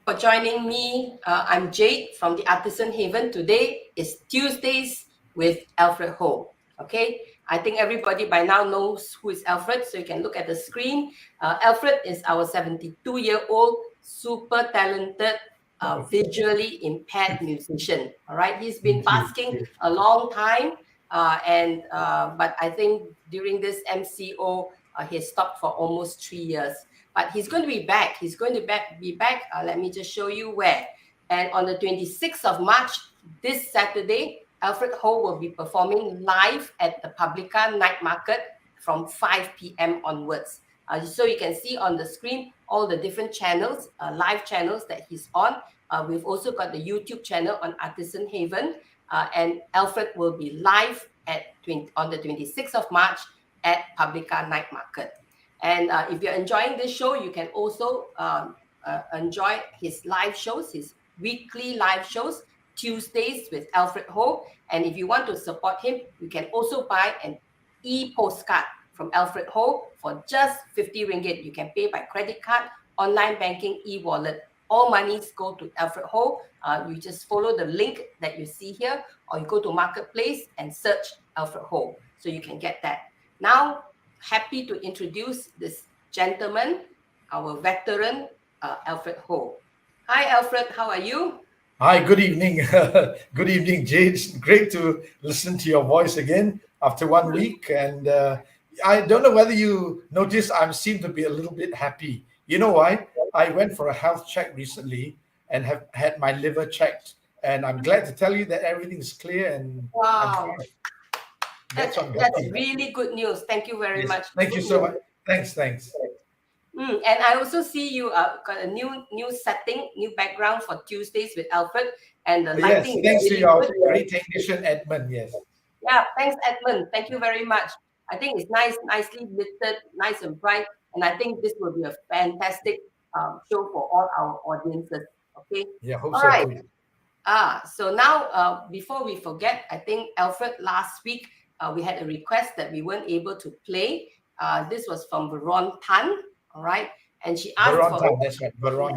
for joining me. I'm Jade from the Artisan Haven. Today is Tuesdays with Alfred Ho. Okay, I think everybody by now knows who is Alfred, so you can look at the screen. Alfred is our 72-year-old super talented, visually impaired musician. All right, he's been basking a long time, but I think during this MCO, he has stopped for almost 3 years. But he's going to be back. He's going to be back. Let me just show you where. And on the 26th of March, this Saturday, Alfred Ho will be performing live at the Publica Night Market from 5 p.m. onwards. So you can see on the screen all the different channels, live channels that he's on. We've also got the YouTube channel on Artisan Haven. And Alfred will be live on the 26th of March at Publica Night Market. And if you're enjoying this show, you can also enjoy his live shows, his weekly live shows, Tuesdays with Alfred Ho. And if you want to support him, you can also buy an e-postcard from Alfred Ho for just 50 ringgit. You can pay by credit card, online banking, e-wallet. All monies go to Alfred Ho. You just follow the link that you see here, or you go to Marketplace and search Alfred Ho. So you can get that. Now, happy to introduce this gentleman, our veteran, Alfred Ho. Hi, Alfred. How are you? Hi, good evening. Good evening, Jade. It's great to listen to your voice again after 1 week. And I don't know whether you noticed, I seem to be a little bit happy. You know why? I went for a health check recently and have had my liver checked. And I'm glad to tell you that everything's clear. And wow. That's really good news. Thank you very much. Thank you so much. Thanks. And I also see you got a new setting, new background for Tuesdays with Alfred, and the lighting. Yes, thanks to your great technician Edmund. Yes. Yeah, thanks Edmund. Thank you very much. I think it's nicely lit, nice and bright, and I think this will be a fantastic show for all our audiences. Okay. Yeah. Hope all so right. too. So now before we forget, I think Alfred last week we had a request that we weren't able to play. This was from Veron Tan. All right, and she asked for that's right, Veron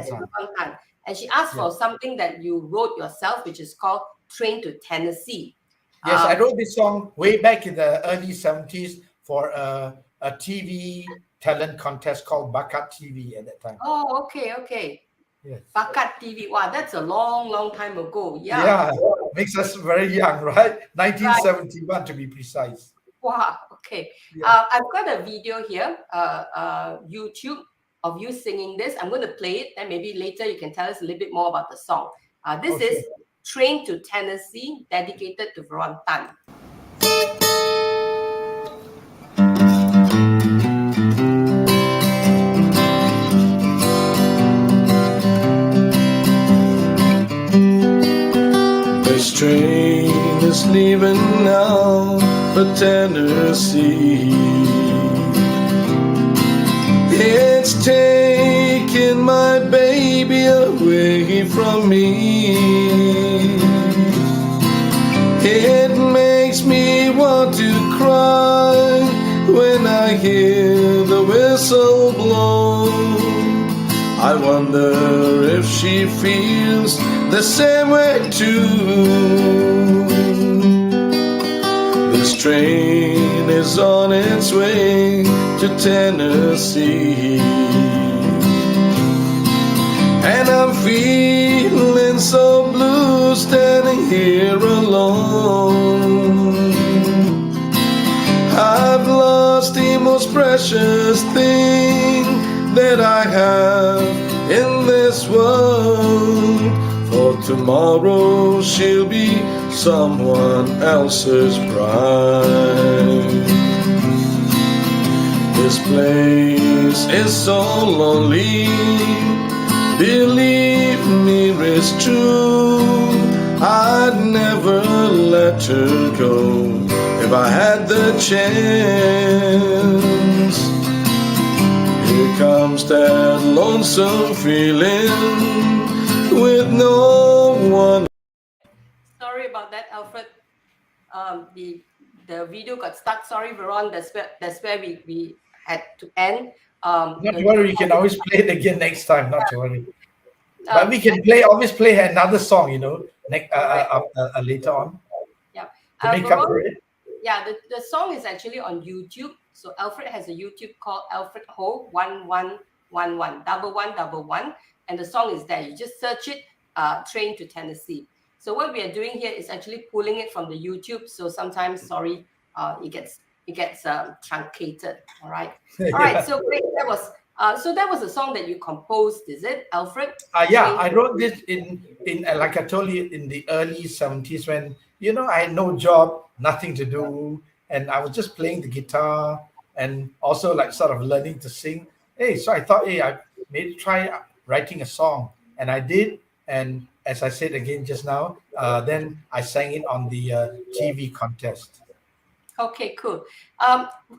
Tan. And she asked for something that you wrote yourself, which is called "Train to Tennessee." Yes, I wrote this song way back in the early 70s for a TV talent contest called Bakat TV at that time. Oh, okay. Yes. Bakat TV. Wow, that's a long time ago. Yeah, makes us very young, right? 1971 to be precise. Wow. Okay. Yeah. I've got a video here, YouTube, of you singing this. I'm going to play it, and maybe later you can tell us a little bit more about the song. This is Train to Tennessee, dedicated to Veron Tan. This train is leaving now for Tennessee. It's taking my baby away from me. It makes me want to cry when I hear the whistle blow. I wonder if she feels the same way too. This train is on its way to Tennessee, and I'm feeling so blue standing here alone. I've lost the most precious thing that I have in this world. For tomorrow she'll be someone else's bride. This place is so lonely, believe me it's true. I'd never let her go if I had the chance. Here comes that lonesome feeling with no one. Sorry about that, Alfred. The video got stuck. Sorry, Veron. That's where we had to end. Not to worry, you can always play it again next time. Not to worry. But we can always play another song, later on Yeah. to make up for Veron, it. yeah, the song is actually on YouTube. So Alfred has a YouTube called Alfred Ho 1111 1111, and the song is there. You just search it, Train to Tennessee. So what we are doing here is actually pulling it from the YouTube. So sometimes, sorry, it gets truncated. All right, all right. So great. That was a song that you composed, is it, Alfred? Yeah, I wrote this in like I told you, in the early 70s, when I had no job, nothing to do, and I was just playing the guitar and also like sort of learning to sing. Hey, so I thought, hey, I maybe try writing a song, and I did. And as I said again just now, then I sang it on the TV contest. Okay, cool.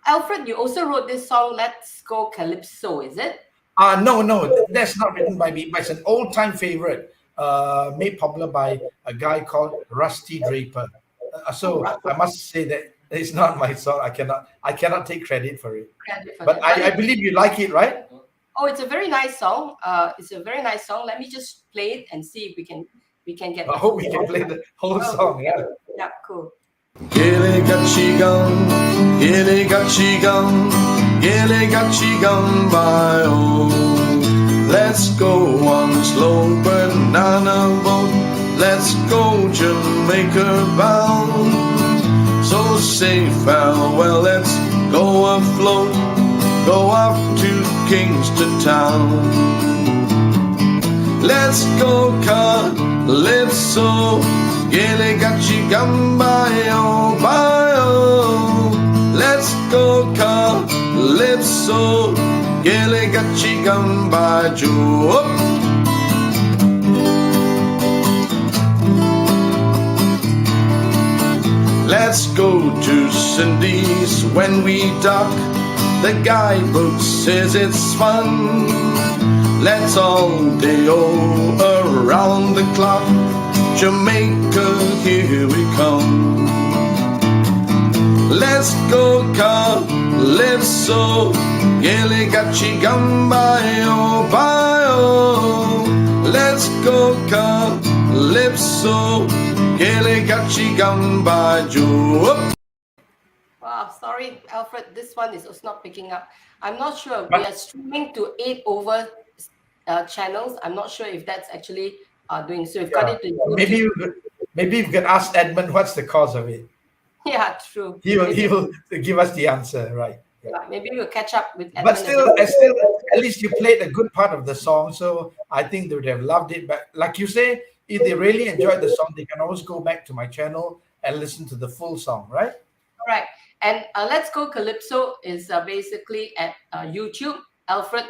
Alfred, you also wrote this song, Let's Go Calypso, is it? No, that's not written by me, but it's an old-time favorite, made popular by a guy called Rusty Draper. So I must say that it's not my song. I cannot take credit for it. But I believe you like it, right? Oh, it's a very nice song. It's a very nice song. Let me just play it and see if we can get. I hope we can play the whole song. Yeah. Yeah, cool. Gilly got she gone, gilly got she gone, gilly got she gone by oh. Let's go on slow banana boat, let's go Jamaica bound. So say farewell, let's go afloat, go off to Kingston town. Let's go Calypso, gilly got she gone by oh. Let's go Calypso, gilly got she gone by Joe. Let's go to Cindy's when we dock. The guidebook says it's fun. Let's all day around the clock. Jamaica, here we come. Let's go Calypso, gilly got she gone by oh. Let's go Calypso, gilly got she gone by Joe. Wow, sorry, Alfred. This one is also not picking up. I'm not sure. We are streaming to 8 over channels. I'm not sure if that's actually doing so. We've got it to YouTube. Maybe you can ask Edmund what's the cause of it. Yeah, true. He will give us the answer, right? Yeah, maybe we'll catch up with Edmund. But still, at least you played a good part of the song, so I think they would have loved it. But like you say, if they really enjoyed the song, they can always go back to my channel and listen to the full song, right? All right. And Let's Go Calypso is basically at YouTube, Alfred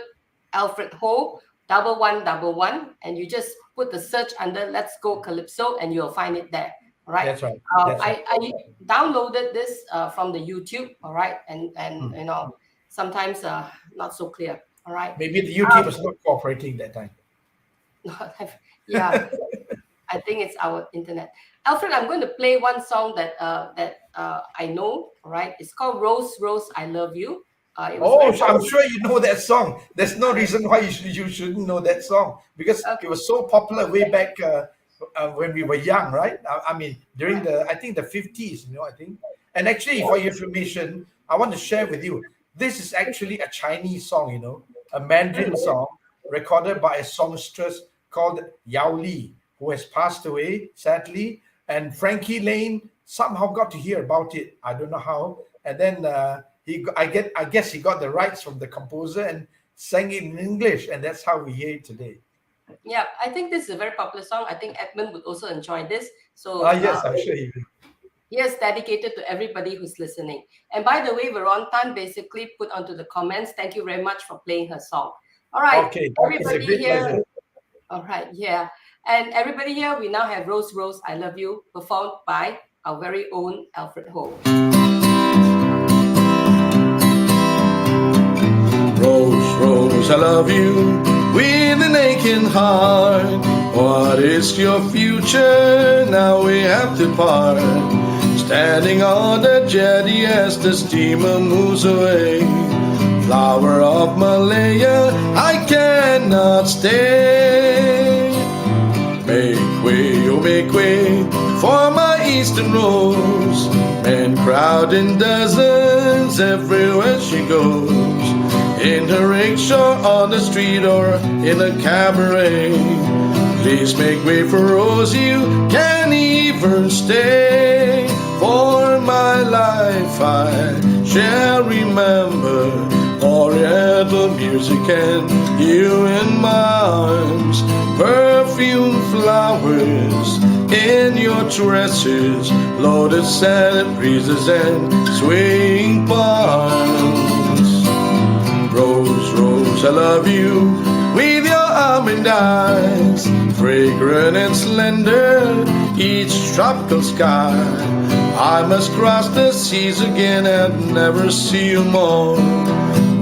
Ho 1111, and you just put the search under Let's Go Calypso and you'll find it there. All right. That's right. I downloaded this from the YouTube. All right, and sometimes not so clear. All right. Maybe the YouTube was not cooperating that time. Yeah, I think it's our internet. Alfred, I'm going to play one song that I know. All right, it's called Rose, Rose, I Love You. I'm sure you know that song. There's no reason why you shouldn't know that song, because it was so popular way back when we were young, right? I mean, during I think the 50s, I think. And actually, for your information, I want to share with you, this is actually a Chinese song, a Mandarin song recorded by a songstress called Yao Li, who has passed away, sadly. And Frankie Lane somehow got to hear about it. I don't know how. And then I guess he got the rights from the composer and sang it in English, and that's how we hear it today. Yeah, I think this is a very popular song. I think Edmund would also enjoy this. So yes, I'm sure he will. Here's dedicated to everybody who's listening. And by the way, Veron Tan basically put onto the comments, thank you very much for playing her song. All right, okay, everybody it's a great here. pleasure. All right, yeah. And everybody here, we now have Rose, Rose, I Love You, performed by our very own Alfred Ho. Rose, Rose, I love you with an aching heart. What is your future? Now we have to part. Standing on the jetty as the steamer moves away. Flower of Malaya, I cannot stay. make way for my eastern rose. Men crowd in dozens everywhere she goes. In her rickshaw, on the street, or in a cabaret. Please make way for Rose, you can even stay. For my life I shall remember Oriental music and you in my arms. Perfume flowers in your tresses, lotus scented breezes and swaying palms. Rose, rose, I love you with your almond eyes, fragrant and slender, each tropical sky. I must cross the seas again and never see you more.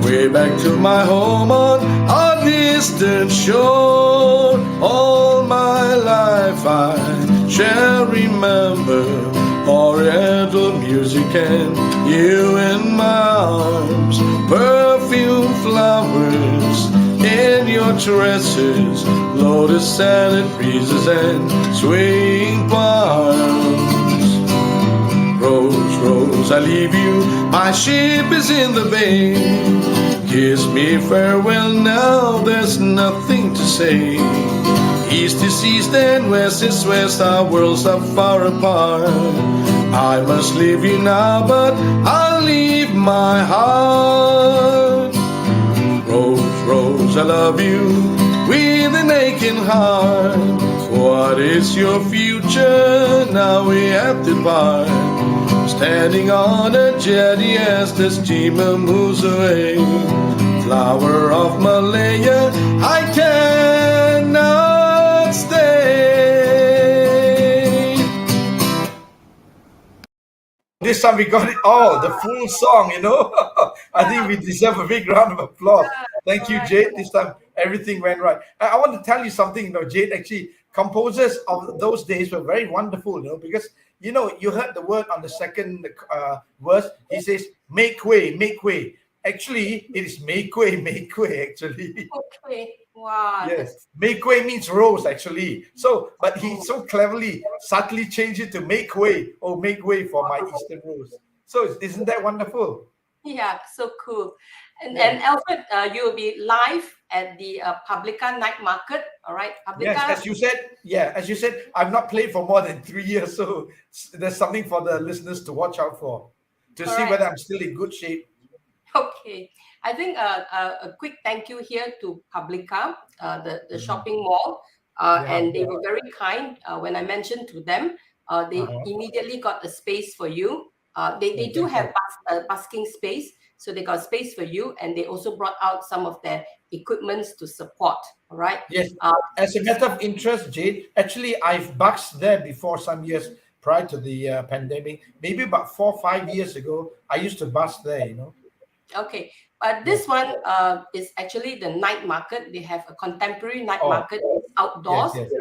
Way back to my home on a distant shore. All my life I shall remember Oriental music and you in my arms. Perfume flowers in your tresses, lotus scented breezes and swaying palms. Rose, rose, I leave you, my ship is in the bay. Kiss me farewell now, there's nothing to say. East is east and west is west, our worlds are far apart. I must leave you now, but I'll leave my heart. Rose, rose, I love you with an aching heart. What is your future? Now we have to part. Standing on a jetty as the steamer moves away. Flower of Malaya, I cannot stay. This time we got it all, the full song, you know. I think we deserve a big round of applause. Thank you, Jade. This time everything went right. I want to tell you something, you know, Jade, actually, composers of those days were very wonderful, you know, because, you know, you heard the word on the second verse. He says, make way, make way. Actually, it is make way, actually. Okay. Wow. Yes, make way means rose, actually. So, but he so cleverly, subtly changed it to make way. Oh, make way for my eastern rose. So, isn't that wonderful? Yeah, so cool. And Yeah. and Alfred, you will be live at the Publica Night Market. All right, Publica. Yes, as you said, I've not played for more than 3 years, so there's something for the listeners to watch out for, to see Correct. whether I'm still in good shape. Okay, I think a quick thank you here to Publica, the shopping mall, and they were very kind. When I mentioned to them, they immediately got a space for you. They do have busking space, so they got space for you, and they also brought out some of their equipments to support. All right. Yes. As a matter of interest, Jade, actually, I've busked there before some years prior to the pandemic. Maybe about 4 or 5 years ago, I used to busk there, you know. Okay, but this one is actually the night market. They have a contemporary night market. It's outdoors. Yes.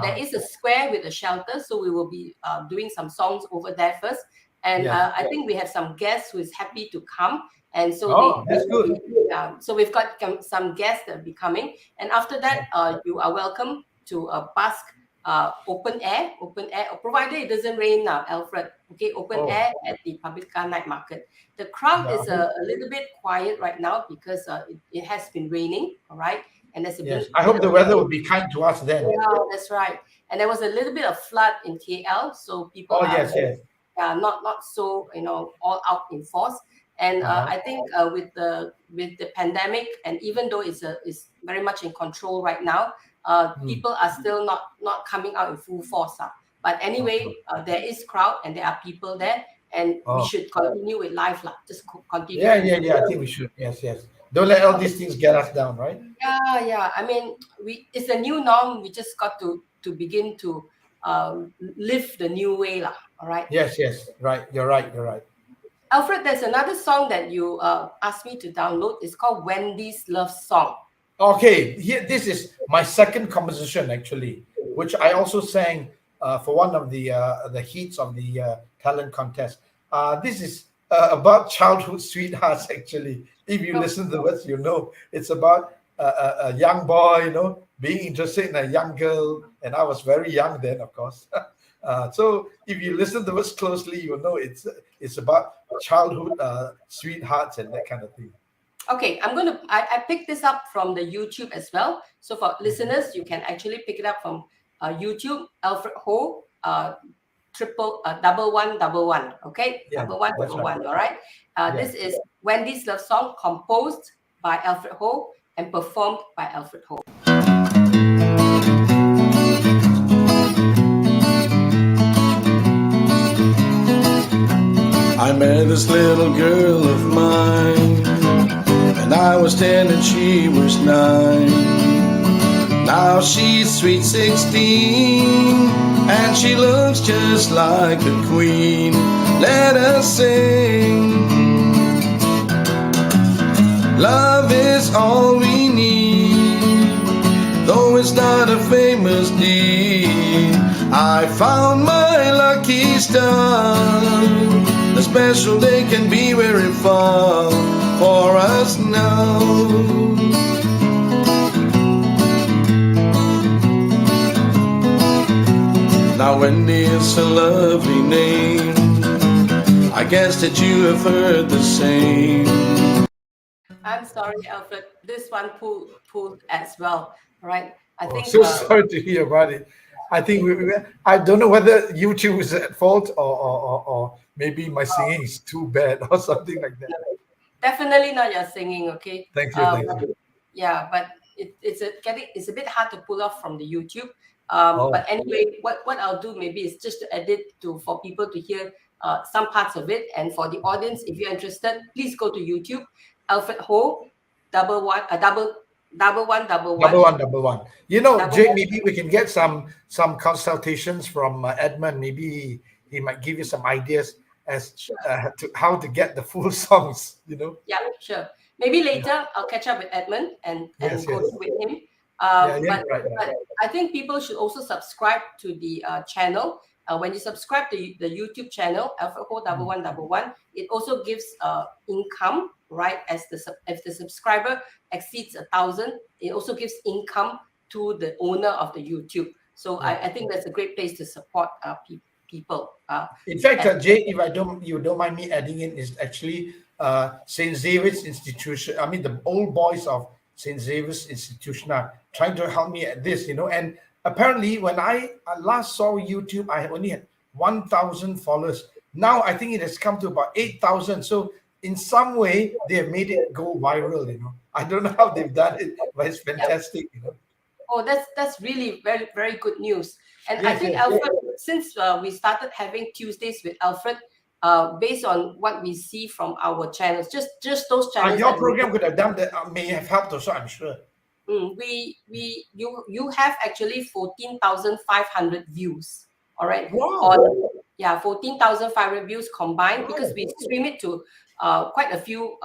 There is a square with a shelter, so we will be doing some songs over there first. And I think we have some guests who is happy to come. And so that's good. So we've got some guests that will be coming. And after that, you are welcome to busk open air, provided it doesn't rain now, Alfred. Okay, open air at the Publica Night Market. The crowd is a little bit quiet right now because it has been raining, all right? And there's a bit. I hope the weather will be kind to us then. Yeah, that's right. And there was a little bit of flood in KL, so people are not so all out in force. And I think with the pandemic, and even though it's very much in control right now, people are still not coming out in full force. But anyway, there is crowd and there are people there, and we should continue with life. Just continue. Yeah. I think we should. Yes. Don't let all these things get us down, right? Yeah. I mean, it's a new norm. We just got to begin to live the new way, all right? Yes. Right. You're right. Alfred, there's another song that you asked me to download. It's called Wendy's Love Song. Okay, here this is my second composition actually, which I also sang for one of the heats of the talent contest. This is about childhood sweethearts actually. If you listen to the words, you know it's about a young boy, being interested in a young girl, and I was very young then, of course. So if you listen to us closely, you will know it's about childhood sweethearts and that kind of thing. Okay, I picked this up from the YouTube as well. So for listeners, you can actually pick it up from YouTube, Alfred Ho, double one double one. Okay, Yeah, double one that's double right. one. All right. This is Wendy's love song, composed by Alfred Ho and performed by Alfred Ho. I met this little girl of mine, and I was 10 and she was 9. Now she's sweet 16, and she looks just like a queen. Let us sing. Love is all we need, though it's not a famous deed. I found my lucky star. A special day can be very far for us now. Now Wendy is a lovely name. I guess that you have heard the same. I'm sorry, Alfred. This one pulled as well. All right. I think So sorry to hear about it. I think I don't know whether YouTube is at fault or maybe my singing is too bad or something like that. definitely not your singing. Okay. Thank you. Thank you. Yeah, but it's a bit hard to pull off from the YouTube. Oh. But anyway, what I'll do maybe is just to edit for people to hear some parts of it, and for the audience, if you're interested, please go to YouTube, Alfred Ho, double one. Double one. You know, Jay, maybe we can get some consultations from Edmund. Maybe he might give you some ideas as to how to get the full songs. You know. Yeah, sure. Maybe later I'll catch up with Edmund and go with him. But I think people should also subscribe to the channel. When you subscribe to the YouTube channel, Alfred Ho double one, it also gives income, right? If the subscriber exceeds 1,000, it also gives income to the owner of the YouTube. So I think that's a great place to support people. In fact, Jay, if you don't mind me adding in, is actually St. Xavier's Institution. I mean, the old boys of St. Xavier's Institution are trying to help me at this, you know. And apparently, when I last saw YouTube, I only had 1,000 followers. Now I think it has come to about 8,000. So in some way, they have made it go viral, you know. I don't know how they've done it, but it's fantastic, you know. Oh, that's really very, very good news. And I think, Alfred, since we started having Tuesdays with Alfred, based on what we see from our channels, just those channels. Your program could have done that, may have helped also, I'm sure. You have actually 14,500 views. All right. Wow. 14,500 views combined, because we stream it to quite a few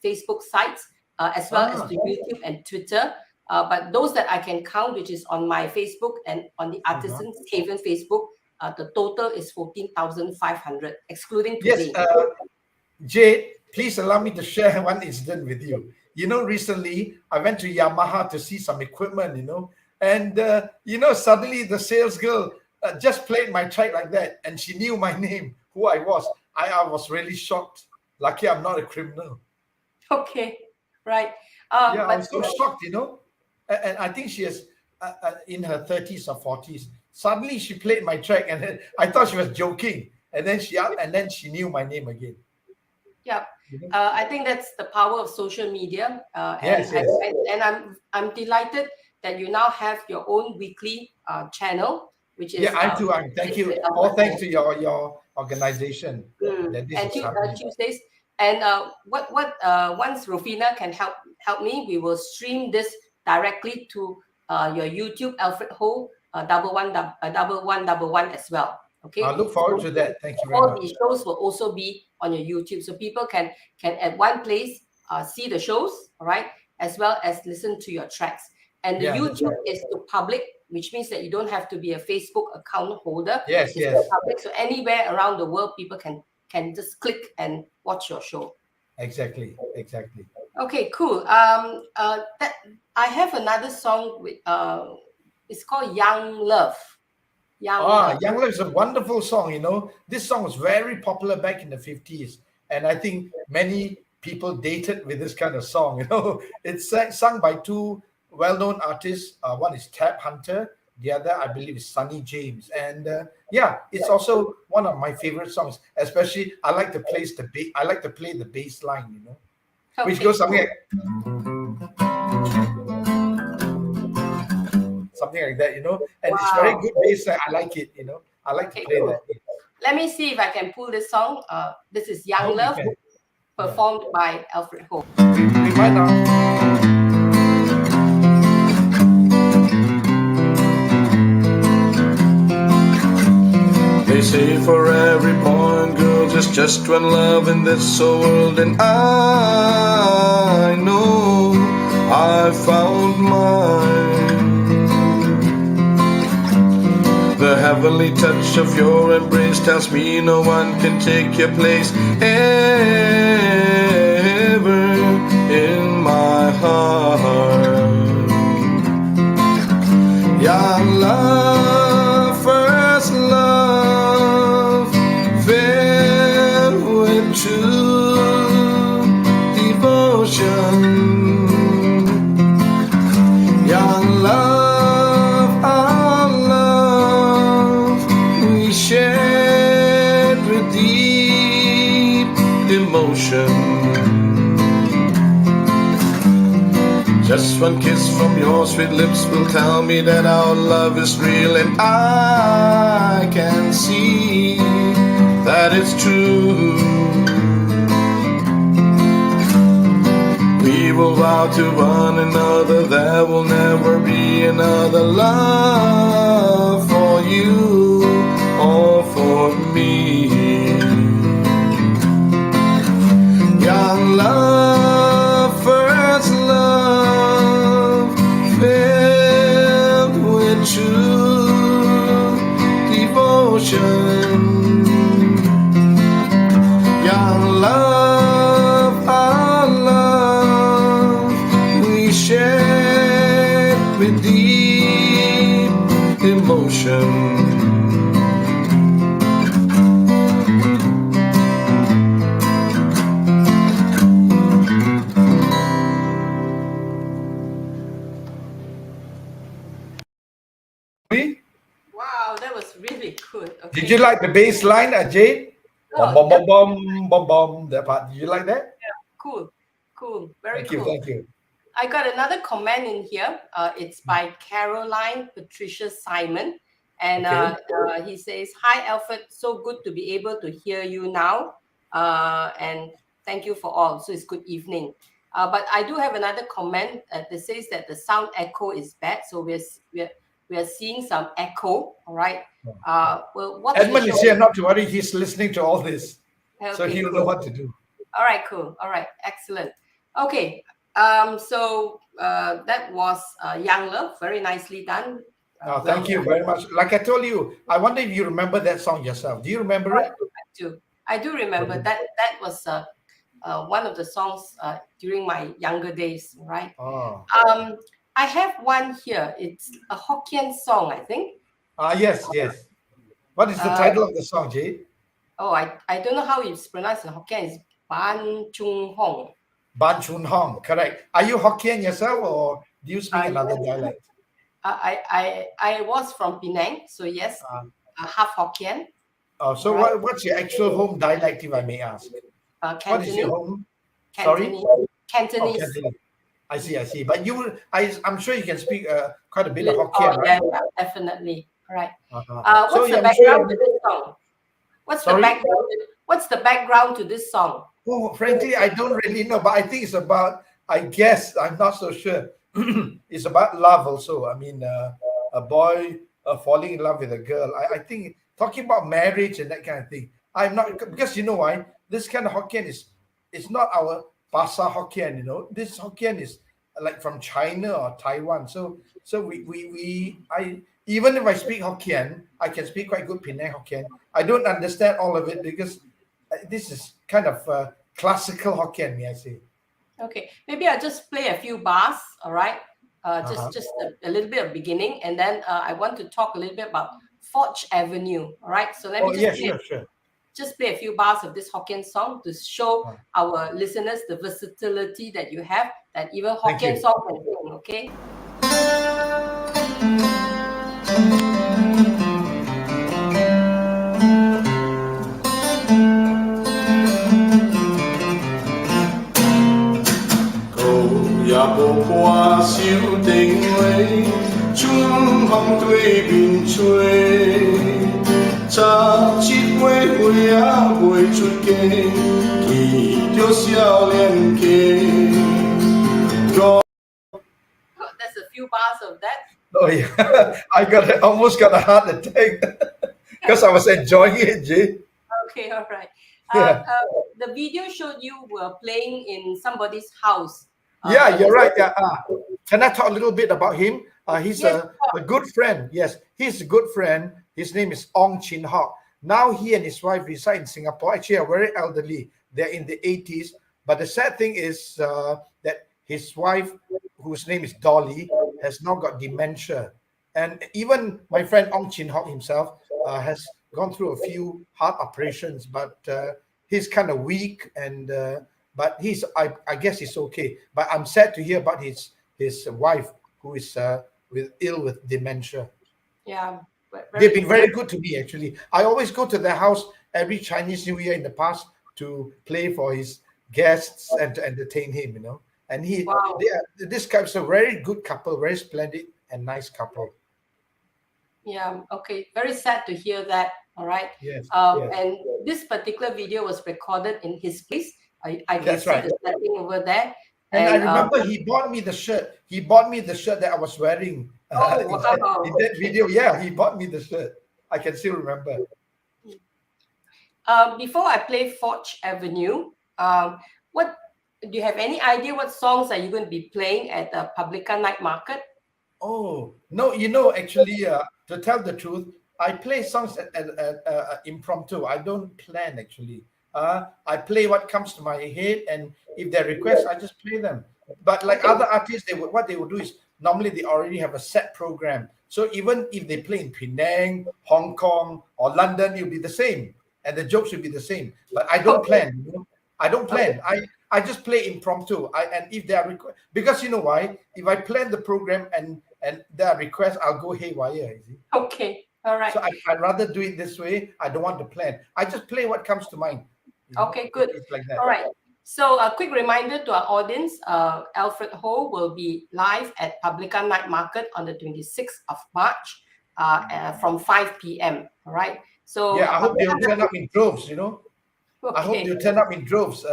Facebook sites as well as to YouTube and Twitter. But those that I can count, which is on my Facebook and on the Artisans Haven Facebook, the total is 14,500, excluding today. Yes, Jade, please allow me to share one incident with you. You know, recently I went to Yamaha to see some equipment, you know, and, you know, suddenly the sales girl just played my track like that, and she knew my name, who I was. I was really shocked. Lucky I'm not a criminal. Okay, right. Yeah, I'm so shocked, you know. And I think she is in her 30s or 40s. Suddenly she played my track, and I thought she was joking. And then she knew my name again. Yeah, I think that's the power of social media. Yes. And I'm delighted that you now have your own weekly channel, which is I too. Thank you. All thanks to your organization. And Tuesdays. And once Rufina can help me, we will stream this directly to your YouTube, Alfred Ho, double one as well. Okay. I look forward to that. Thank you very much. All these shows will also be on your YouTube, so people can at one place see the shows, all right, as well as listen to your tracks. And the YouTube is to public, which means that you don't have to be a Facebook account holder. Yes. Public, so anywhere around the world, people can just click and watch your show. Exactly. Okay, cool. I have another song with it's called Young Love. Young Ah, Love. Young Love is a wonderful song. This song was very popular back in the 50s. And I think many people dated with this kind of song. It's sung by two well-known artists. One is Tab Hunter. The other, I believe, is Sonny James. And yeah, it's also one of my favorite songs. Especially, I like to play the bass line, which Okay, goes something cool. like that, and it's very Wow. good bass line. I like it, I like to Okay, play cool. that. Let me see if I can pull this song. This is I Young hope you Love, can. Yeah. performed by Alfred Ho. We might not. They say for every boy and girl just one love in this world, and I know I found mine. The heavenly touch of your embrace tells me no one can take your place ever in my heart. Young love, first love, filled with true devotion. Young love, our love, we shared with deep emotion. Just one kiss from your sweet lips will tell me that our love is real, and I can see that it's true. We will vow to one another there will never be another love for you or for me. Young love, first love, filled with true devotion. Young love, our love, we shared with deep emotion. Wow, that was really good. Okay. Did you like the bass line, Jade? Bum Oh, bum bum bum bum bum. That part. Did you like that? cool, cool, very Thank you. cool. Thank you. I got another comment in here. It's by Caroline Patricia Simon. And Okay. he says, "Hi, Alfred. So good to be able to hear you now. And thank you for all. So it's good evening. But I do have another comment that says that the sound echo is bad. So we're seeing some echo. All right. We'll watch the Edmund show. is here. Not to worry. He's listening to all this, so Okay, he'll know cool. what to do. All right, cool. All right, excellent. Okay, so that was Young Love, very nicely done. Thank you very much. Like I told you, I wonder if you remember that song yourself. Do you remember it? I do remember Okay. that was one of the songs during my younger days, right? Oh. I have one here. It's a Hokkien song, I think. Yes, yes. What is the title of the song, Jade? Oh, I don't know how it's pronounced in Hokkien. It's Ban Chung Hong. Ban Chun Hong, correct. Are you Hokkien yourself, or do you speak another dialect? I was from Penang, so yes, half Hokkien. So Right. what's your actual home dialect, if I may ask? What is your Cantonese. home? Sorry? Cantonese. Cantonese. I see. But I'm sure you can speak quite a bit of Oh, Hokkien, right? yeah, definitely. Right. Uh-huh. What's the I'm background sure to this song? Sorry? What's the background to this song? Oh, frankly, I don't really know, but I think it's about, I guess, I'm not so sure. It's about love also. I mean, a boy falling in love with a girl. I think talking about marriage and that kind of thing. I'm not, because you know why? This kind of Hokkien it's not our Basa Hokkien, This Hokkien is like from China or Taiwan. So I even if I speak Hokkien, I can speak quite good Penang Hokkien. I don't understand all of it because this is kind of classical Hokkien, may I say. Okay, maybe I'll just play a few bars, all right? just a little bit of beginning, and then I want to talk a little bit about Forge Avenue. All right, so let me just play a few bars of this Hokkien song to show our listeners the versatility that you have, that even Hokkien song can sing. Okay.也无伴手电话，春风对面吹。17月花也未出嫁，见着少年家。That's a few bars of that. Oh yeah, almost got a heart attack because I was enjoying it, Jay. Okay, all right. Yeah. The video showed you were playing in somebody's house. Yeah, you're right. Yeah. Can I talk a little bit about him? He's a good friend. Yes, he's a good friend. His name is Ong Chin Hock. Now he and his wife reside in Singapore. Actually, are very elderly. They're in the 80s. But the sad thing is that his wife, whose name is Dolly, has now got dementia. And even my friend Ong Chin Hock himself has gone through a few heart operations, but he's kind of weak, and but I guess he's okay. But I'm sad to hear about his wife, who is ill with dementia. Yeah, they've been very good to me, actually. I always go to their house every Chinese New Year in the past to play for his guests and to entertain him, you know. And this guy's a very good couple, very splendid and nice couple. Yeah, okay. Very sad to hear that. All right. Yes. And this particular video was recorded in his place. I can see the setting over there. And I remember he bought me the shirt. He bought me the shirt that I was wearing in that video. Yeah, he bought me the shirt. I can still remember. Before I play Forge Avenue, what do you have any idea what songs are you going to be playing at the Publica Night Market? Oh, no, you know, actually, to tell the truth, I play songs at impromptu. I don't plan, actually. I play what comes to my head, and if they request, I just play them. But like other artists, what they would do is normally they already have a set program. So even if they play in Penang, Hong Kong, or London, it'll be the same, and the jokes will be the same. But I don't plan. You know? I don't plan. I just play impromptu. And if they are because you know why? If I plan the program and there are requests, I'll go haywire. You see? Okay. All right. So I'd rather do it this way. I don't want to plan. I just play what comes to mind. Okay, good. It's like that. All right. So a quick reminder to our audience, Alfred Ho will be live at Publica Night Market on the 26th of March from 5 p.m. All right. So yeah, I hope they'll turn up in droves, you know. Okay. I hope they'll turn up in droves,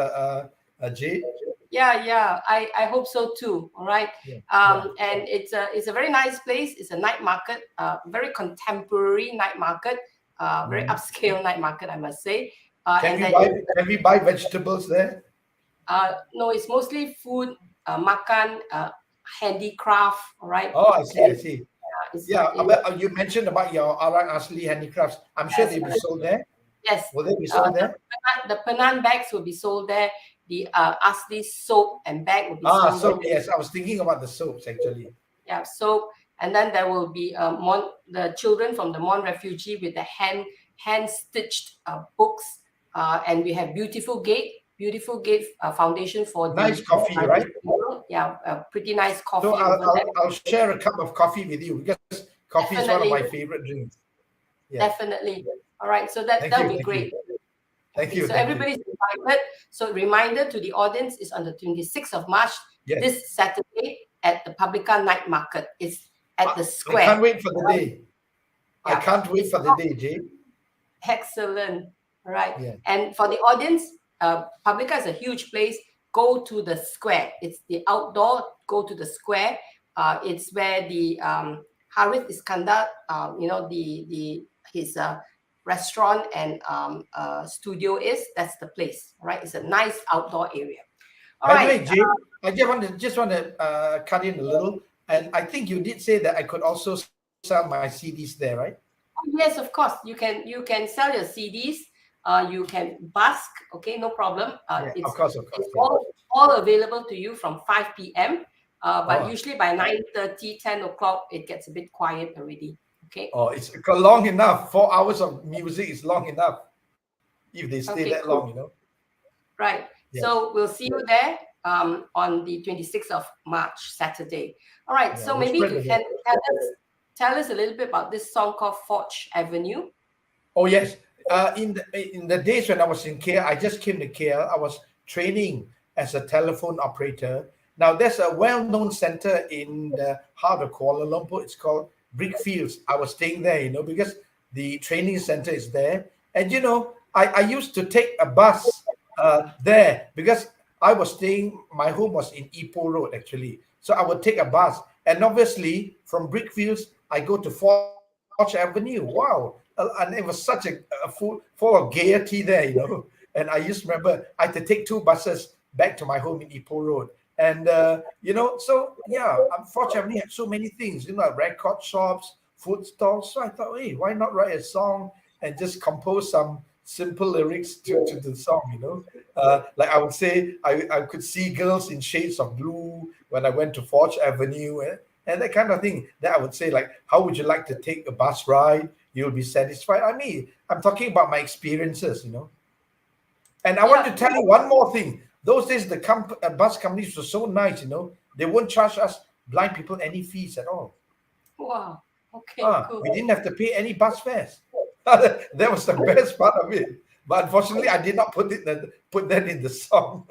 Jade. Yeah, I hope so too. All right. And it's a very nice place. It's a night market, very contemporary night market, very upscale night market, I must say. Can we buy vegetables there? No, it's mostly food, makan, handicraft. All right. Oh, I see. You mentioned about your Arang Asli handicrafts. I'm sure they'll be sold there. Yes. Will they be sold there? The Penang bags will be sold there. The Asli soap and bag will be sold soap. there. Yes, I was thinking about the soaps, actually. Yeah, soap. And then there will be the children from the Mon refugee with the hand-stitched books. And we have Beautiful Gate foundation for nice coffee, right? Yeah, pretty nice coffee. So I'll share a cup of coffee with you because coffee is one of my favorite drinks. Yeah. Definitely. All right, so that'll be great. Thank you. So everybody's invited. So reminder to the audience is on the 26th of March, this Saturday at the Publica Night Market. It's at the square. I can't wait for the day. Yeah. I can't wait for the day, Jay. Excellent. All right. Yeah. And for the audience, Publica is a huge place. Go to the square. It's the outdoor. Go to the square. It's where the Harith Iskandar, his restaurant and studio is. That's the place. All right. It's a nice outdoor area. All right. By the way, Jay, I just want to cut in a little. And I think you did say that I could also sell my CDs there, right? Yes, of course. You can sell your CDs. You can busk. Okay, no problem. Of course. It's all available to you from 5 p.m. But usually by 9:30, 10 o'clock, it gets a bit quiet already. Okay. Oh, it's long enough. 4 hours of music is long enough if they stay that cool. long, Right. Yes. So we'll see you there on the 26th of March, Saturday. All right. Yeah, so we'll maybe spread you the can tell us a little bit about this song called Forge Avenue. Oh yes. In the days when I was in KL, I just came to KL. I was training as a telephone operator. Now there's a well-known center in the heart of Kuala Lumpur. It's called Brickfields. I was staying there, because the training center is there. And I used to take a bus there because I was staying. My home was in Ipoh Road actually, so I would take a bus. And obviously from Brickfields, I go to Forge Avenue. Wow. And it was such a full of gaiety there, And I used to remember I had to take 2 buses back to my home in Ipoh Road. And, so yeah, Forge Avenue had so many things, record shops, food stalls. So I thought, hey, why not write a song and just compose some simple lyrics to the song, Like I would say, I could see girls in shades of blue when I went to Forge Avenue and that kind of thing. That I would say, like, how would you like to take a bus ride? You'll be satisfied. I mean, I'm talking about my experiences, And I want to tell you one more thing. Those days, the bus companies were so nice, They won't charge us blind people any fees at all. Wow. Okay, cool. We didn't have to pay any bus fares. That was the best part of it. But unfortunately, I did not put that in the song.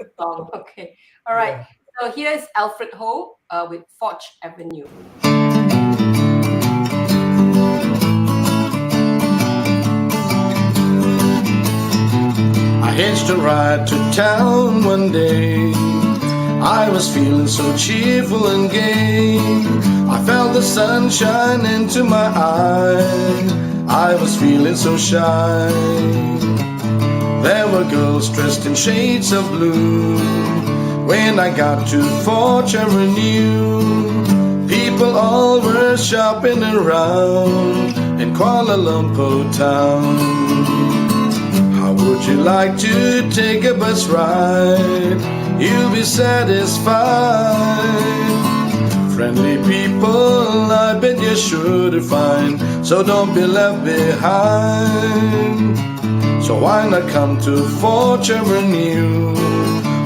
Okay. All right. Yeah. So here's Alfred Ho with Forge Avenue. I hitched a ride to town one day. I was feeling so cheerful and gay. I felt the sun shine into my eye. I was feeling so shy. There were girls dressed in shades of blue. When I got to Forge Avenue, people all were shopping around in Kuala Lumpur town. How would you like to take a bus ride? You'll be satisfied. Friendly people, I bet you're sure to find, so don't be left behind. So why not come to Forge Avenue?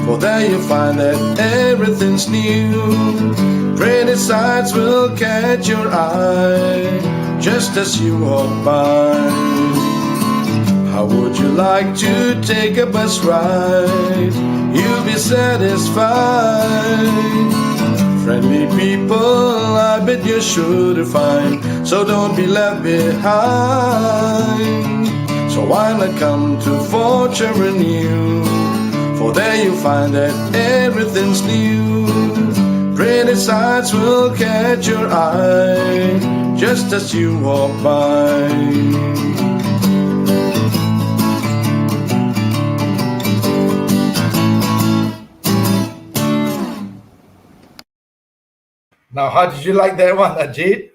For there you'll find that everything's new. Pretty sights will catch your eye just as you walk by. How would you like to take a bus ride? You'll be satisfied. Friendly people, I bet you're sure to find, so don't be left behind. So why not come to Forge Avenue? For there you'll find that everything's new. Pretty sights will catch your eye just as you walk by. Now, how did you like that one, Jade?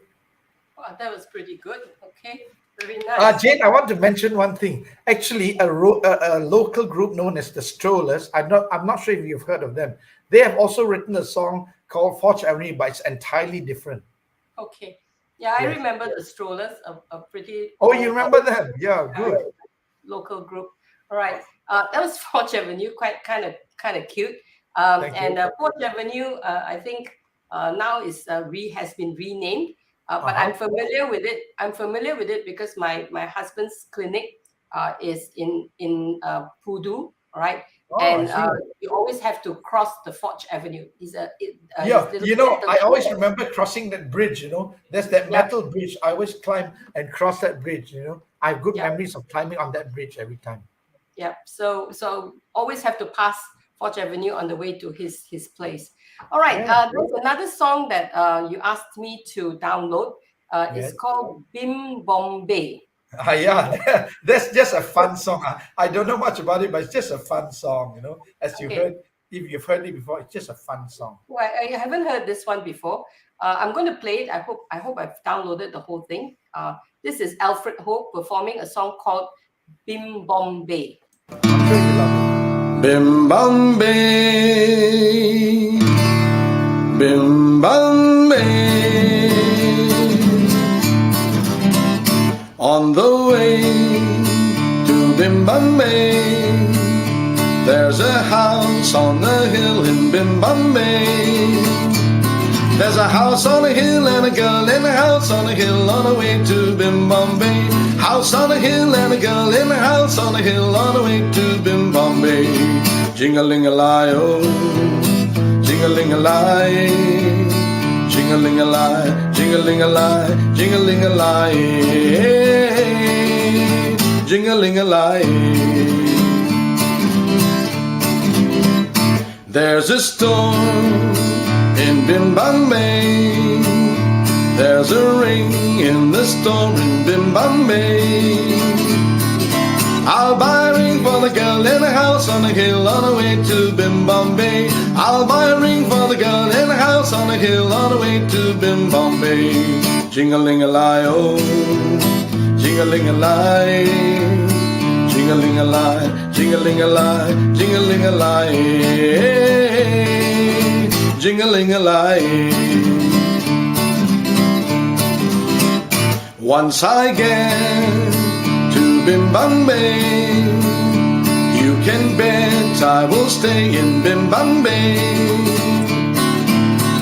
Wow, that was pretty good. Okay, very nice. Jade, I want to mention one thing. Actually, a local group known as the Strollers. I'm not sure if you've heard of them. They have also written a song called Forge Avenue, but it's entirely different. Okay, yeah, I remember the Strollers. A pretty. Oh, you remember them? Yeah, good. Local group. All right, that was Forge Avenue. Quite kind of cute. And Forge Avenue, I think. Now has been renamed, but I'm familiar with it. I'm familiar with it because my husband's clinic is in Pudu, right? And you always have to cross the Forge Avenue. I always remember crossing that bridge. There's that metal bridge. I always climb and cross that bridge. I have good memories of climbing on that bridge every time. Yeah. So always have to pass Forge Avenue on the way to his place. All right, there's another song that you asked me to download. It's called Bimbombay. That's just a fun song. I don't know much about it, but it's just a fun song, As you heard, if you've heard it before, it's just a fun song. Well, I haven't heard this one before. I'm going to play it. I hope I've downloaded the whole thing. This is Alfred Ho performing a song called Bimbombay. I'm sure you love it. Bimbombay, Bimbombay. On the way to Bimbombay, there's a house on the hill in Bimbombay. There's a house on a hill and a girl in a house on a hill on the way to Bimbombay. House on a hill and a girl in a house on a hill on the way to Bimbombay. Jing-a-ling-a-lie-oh, jing-a-ling-a-lie, jing-a-ling-a-lie, jing-a-ling-a-lie, jing-a-ling-a-lie, jing-a-ling-a-lie. There's a storm in Bimbombay. There's a ring in the storm in Bimbombay. I'll buy a ring for the girl in a house on a hill on the way to Bimbombay. I'll buy a ring for the girl in a house on a hill on the way to Bimbombay. Jing-a-ling-a-lie-oh, jing-a-ling-a-lie, jing-a-ling-a-lie, jing-a-ling-a-lie, jing-a-ling-a-lie, jing-a-ling-a-lie. Once I get to Bimbombay, you can bet I will stay in Bimbombay.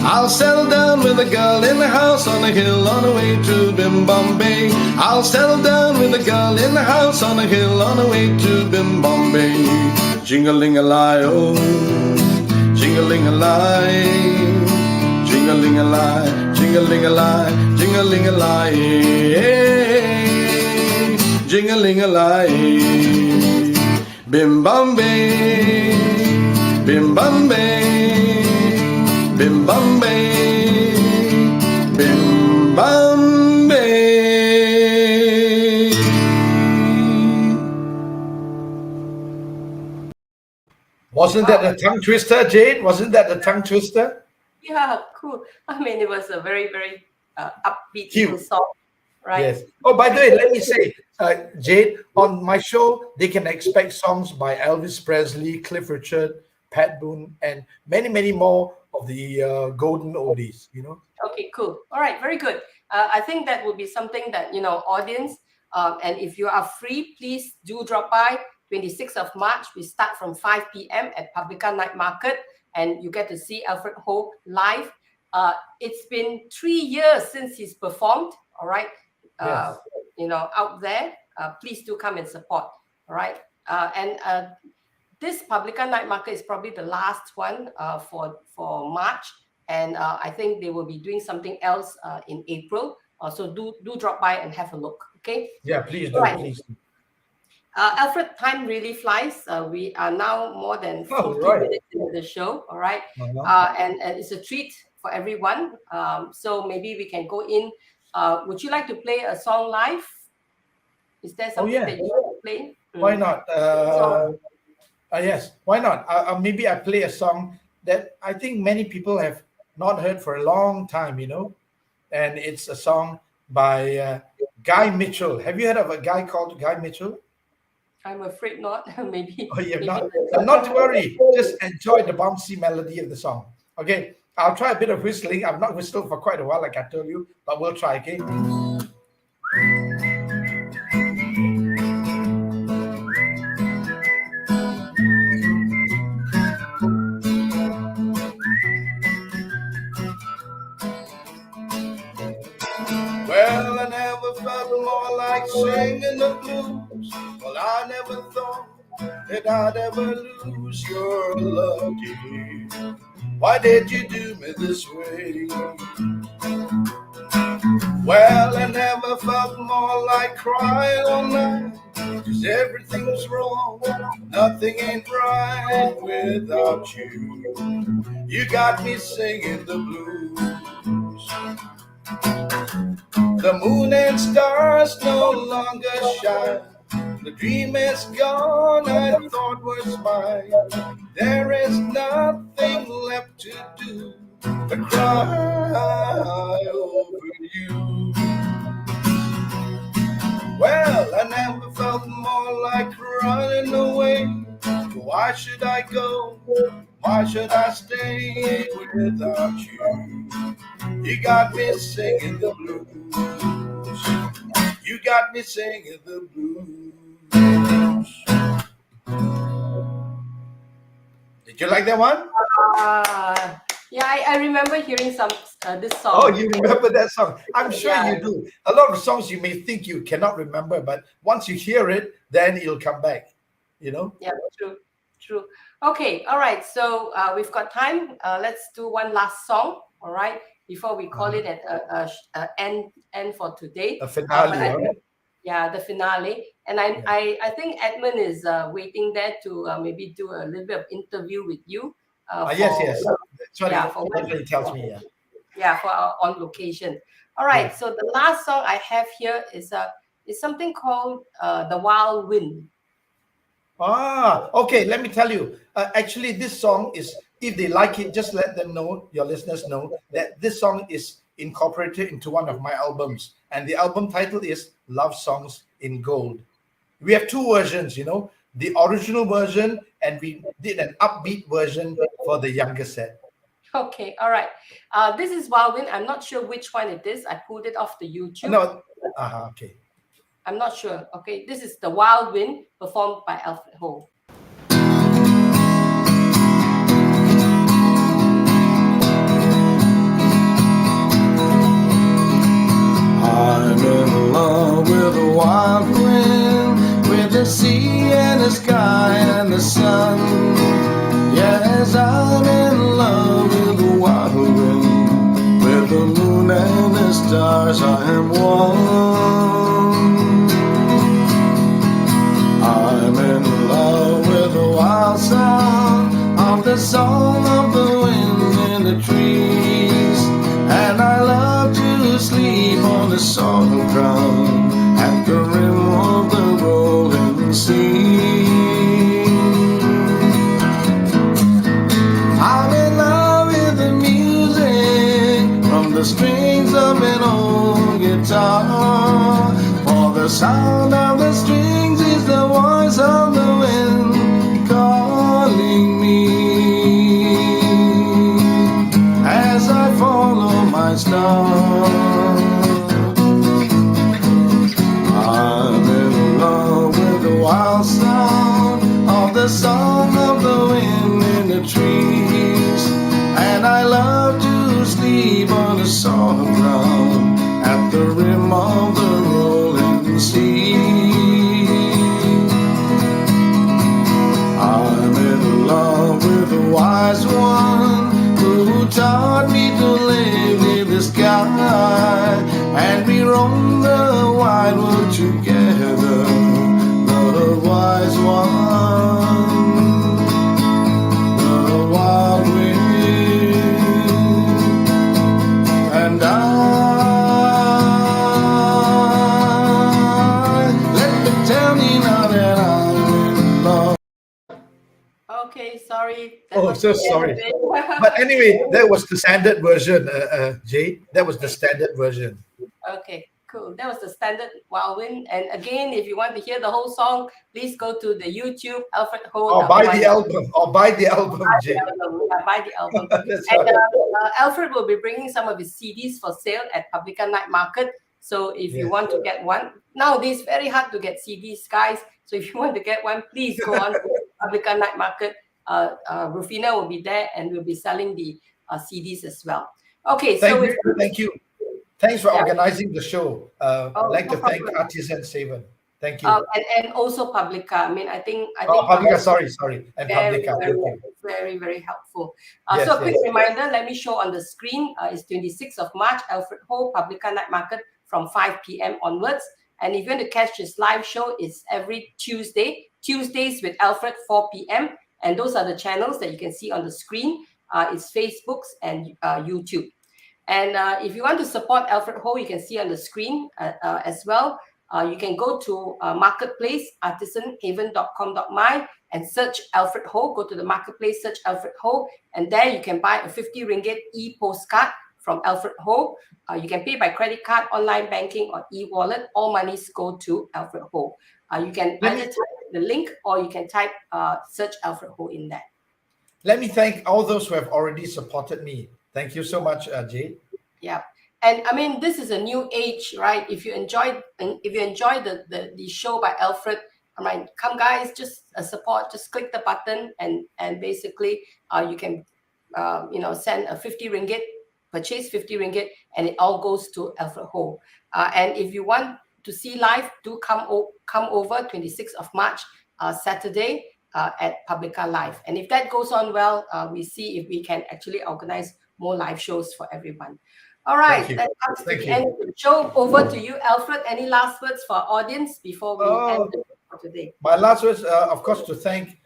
I'll settle down with a girl in the house on a hill on the way to Bimbombay. I'll settle down with a girl in the house on a hill on the way to Bimbombay. Jing-a-ling-a-lie-oh, jing-a-ling-a-lie, jing-a-ling-a-lie, jing-a-ling-a-lie, jing-a-ling-a-lie, jing-a-ling-a-lie. Bimbombay, Bimbombay, Bimbombay, Bimbombay. Wasn't that a tongue twister, Jade? Wasn't that a tongue twister? Yeah, cool. I mean, it was a very, very upbeat Cute. little song, right? Yes. Oh, by the way, let me say, Jade, on my show, they can expect songs by Elvis Presley, Cliff Richard, Pat Boone, and many, many more of the golden oldies, you know? Okay, cool. All right, very good. I think that will be something that, audience, and if you are free, please do drop by. 26th of March, we start from 5 p.m. at Publica Night Market, and you get to see Alfred Ho live. It's been 3 years since he's performed, all right? Yes. Out there, please do come and support, all right? And this Publica Night Market is probably the last one for March, and I think they will be doing something else in April. So do drop by and have a look, okay? Yeah, please do, Right. please do. Alfred, time really flies. We are now more than 40 right. minutes into the show, all right? And it's a treat for everyone. So maybe we can go in. Would you like to play a song live? Is there something that you want to play? Why not? Yes, why not? Maybe I play a song that I think many people have not heard for a long time, and it's a song by Guy Mitchell. Have you heard of a guy called Guy Mitchell? I'm afraid not. Maybe. Oh, you're not? Not to worry. Just enjoy the bouncy melody of the song. Okay, I'll try a bit of whistling. I've not whistled for quite a while, like I told you, but we'll try, okay? Well, I never felt more like singing the blues. Well, I never thought that I'd ever lose your love, dear. Why did you do me this way? Well, I never felt more like crying all night, 'cause everything's wrong, nothing ain't right without you. You got me singing the blues. The moon and stars no longer shine. The dream is gone, I thought was mine. There is nothing left to do but cry over you. Well, I never felt more like running away. why should I go? Why should I stay without you? You got me singing the blues. You got me singing the blues. Did you like that one? Yeah, I remember hearing this song. Oh, you remember that song? I'm sure Yeah. you do. A lot of songs you may think you cannot remember, but once you hear it, then it'll come back. You know? Yeah, true. Okay, all right. So we've got time. Let's do one last song. All right, before we call it an end for today. A finale. Yeah, the finale. And I think Edmund is waiting there to maybe do a little bit of interview with you. Yes. That's what yeah, he tells me. Yeah. Yeah, for our on location. All right. Yeah. So the last song I have here is something called "The Wild Wind." Okay. Let me tell you. Actually, this song is, if they like it, just let them know, your listeners know, that this song is incorporated into one of my albums. And the album title is Love Songs in Gold. We have two versions, the original version, and we did an upbeat version for the younger set. Okay, all right. This is Wild Wind. I'm not sure which one it is. I pulled it off the YouTube. No. Okay. I'm not sure. Okay, this is The Wild Wind performed by Alfred Ho. I'm in love with the wild wind, with the sea and the sky and the sun. Yes, I'm in love with the wild wind, with the moon and the stars. I am one. I'm in love with the wild sound of the song of the wind in the trees, and I love to sleep on the soft ground at the rim of the rolling sea. I'm in love with the music from the strings of an old guitar, for the sound of the strings is the voice of the wind calling me as I follow my star. I'm in love with the wild sound of the song of the wind in the trees, and I love to sleep on the soft ground at the rim of the rolling sea. I'm in love with the wise one who taught me to live in the sky, and we roam the wide world together, the wise one, the wild wind, and let me tell you now that I'm in love. Okay, sorry. Oh, so sorry. But anyway, that was the standard version, Jay. That was the standard version. Okay, cool. That was the standard Wild Wind. And again, if you want to hear the whole song, please go to the YouTube Alfred Ho. Or buy the album, Jay. Buy the album. That's And right. Alfred will be bringing some of his CDs for sale at Publica Night Market. So if you Yes. want to get one, nowadays very hard to get CDs, guys. So if you want to get one, please go on to Publica Night Market. Rufina will be there and we'll be selling the CDs as well. Okay, Thank you. Thanks for organizing the show. I'd like no to thank problem. Artisans Haven. Thank you. And also Publica. I mean, I think Publica, sorry. And very, Publica. very, Thank you. very, very helpful. Yes, So a quick yes. reminder, let me show on the screen. It's 26th of March, Alfred Ho, Publica Night Market from 5 p.m. onwards. And if you want to catch this live show, it's every Tuesdays with Alfred, 4 p.m. And those are the channels that you can see on the screen. It's Facebooks and YouTube. And if you want to support Alfred Ho, you can see on the screen as well. You can go to Marketplace, artisanhaven.com.my and search Alfred Ho. Go to the Marketplace, search Alfred Ho. And there you can buy a 50 ringgit e-postcard from Alfred Ho. You can pay by credit card, online banking, or e-wallet. All monies go to Alfred Ho. You can either type the link or you can type search Alfred Ho in there. Let me thank all those who have already supported me. Thank you so much, Jade. Yeah. And I mean, this is a new age, right? If you enjoy the show by Alfred, I mean, come guys, just support, just click the button and basically you can send a 50 ringgit, purchase 50 ringgit, and it all goes to Alfred Ho. And if you want to see live, do come over 26th of March, Saturday at Publica Live. And if that goes on well, we see if we can actually organize more live shows for everyone. All right, that comes to the end of the show. Over to you, Alfred. Any last words for our audience before we end the show for today? My last words, of course, to thank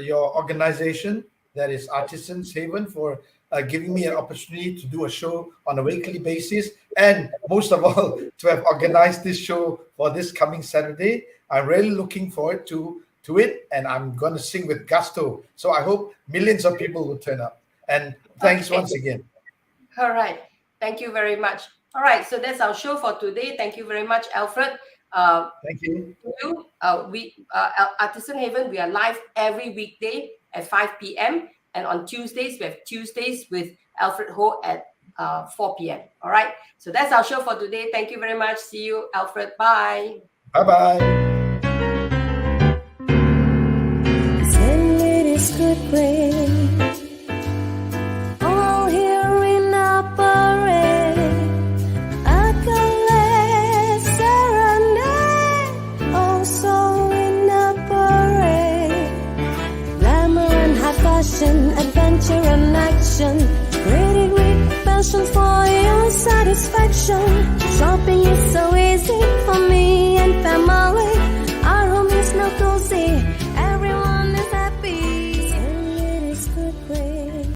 your organization, that is Artisans Haven, for giving me an opportunity to do a show on a weekly basis, and most of all, to have organized this show for this coming Saturday. I'm really looking forward to it, and I'm going to sing with gusto. So I hope millions of people will turn up. And thanks once again. All right. Thank you very much. All right. So that's our show for today. Thank you very much, Alfred. Thank you. Artisan Haven, we are live every weekday at 5 p.m. And on Tuesdays, we have Tuesdays with Alfred Ho at 4 p.m. All right. So that's our show for today. Thank you very much. See you, Alfred. Bye. Bye-bye. All here in a parade, accolades, serenade, also in a parade. Glamour and high fashion, adventure and action, pretty with passion for your satisfaction.